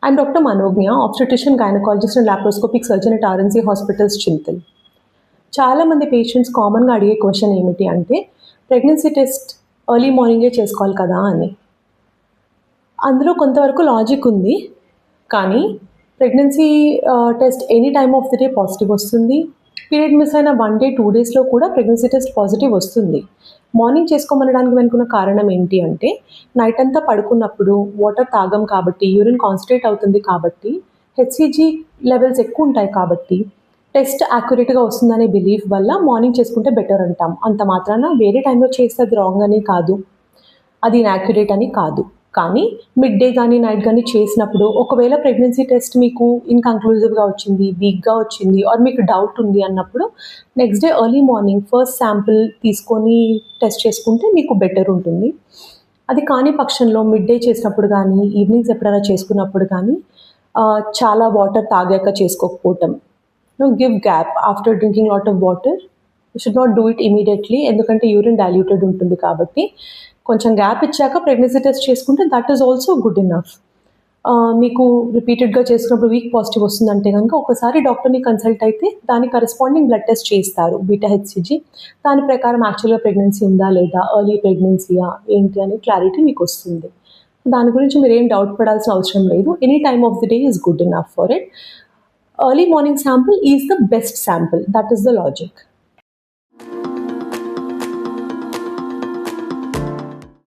I'm Dr. Manognya, obstetrician, gynecologist and laparoscopic surgeon at RNC Hospitals, Chintal. చాలా మంది patients కామన్గా అడిగే question ఏమిటి అంటే ప్రెగ్నెన్సీ టెస్ట్ ఎర్లీ మార్నింగే చేసుకోవాలి కదా అని. అందులో కొంతవరకు లాజిక్ ఉంది, కానీ pregnancy test any time of the day positive వస్తుంది. పీరియడ్ మిస్ అయిన 1 day 2 daysలో కూడా ప్రెగ్నెన్సీ టెస్ట్ పాజిటివ్ వస్తుంది. మార్నింగ్ చేసుకోమనడానికి వెనుకున్న కారణం ఏంటి అంటే నైట్ అంతా పడుకున్నప్పుడు వాటర్ తాగం కాబట్టి, యూరిన్ కాన్సన్ట్రేట్ అవుతుంది కాబట్టి, హెచ్సిజీ లెవెల్స్ ఎక్కువ ఉంటాయి కాబట్టి టెస్ట్ యాక్యురేట్గా వస్తుందనే బిలీఫ్ వల్ల మార్నింగ్ చేసుకుంటే బెటర్ అంటాం. అంత మాత్రాన వేరే టైంలో చేస్తే అది రాంగ్ అని కాదు, అది ఇన్యాక్యురేట్ అని కాదు. కానీ మిడ్ డే కానీ నైట్ కానీ చేసినప్పుడు ఒకవేళ ప్రెగ్నెన్సీ టెస్ట్ మీకు ఇన్కంక్లూజివ్గా వచ్చింది, వీక్గా వచ్చింది, ఆర్ మీకు డౌట్ ఉంది అన్నప్పుడు next day early morning first sample తీసుకొని టెస్ట్ చేసుకుంటే మీకు బెటర్ ఉంటుంది. అది కాని పక్షంలో మిడ్ డే చేసినప్పుడు కానీ ఈవినింగ్స్ ఎప్పుడైనా చేసుకున్నప్పుడు కానీ చాలా వాటర్ తాగాక చేసుకోకపోవటం. Give gap after drinking lot of water. You should not do it immediately, ఎందుకంటే యూరిన్ డైల్యూటెడ్ ఉంటుంది కాబట్టి కొంచెం గ్యాప్ ఇచ్చాక ప్రెగ్నెన్సీ టెస్ట్ చేసుకుంటే that is also good enough. మీకు రిపీటెడ్గా చేసుకున్నప్పుడు వీక్ పాజిటివ్ వస్తుందంటే కనుక ఒకసారి డాక్టర్ని కన్సల్ట్ అయితే దాని కరెస్పాండింగ్ బ్లడ్ టెస్ట్ చేస్తారు, బీటా హెచ్సిజీ. దాని ప్రకారం యాక్చువల్గా ప్రెగ్నెన్సీ ఉందా లేదా, ఎర్లీ ప్రెగ్నెన్సీయా ఏంటి అనే క్లారిటీ మీకు వస్తుంది. దాని గురించి మీరు ఏం డౌట్ పడాల్సిన అవసరం లేదు. Any time of the day is good enough for it. Early morning sample is the best sample, that is the logic.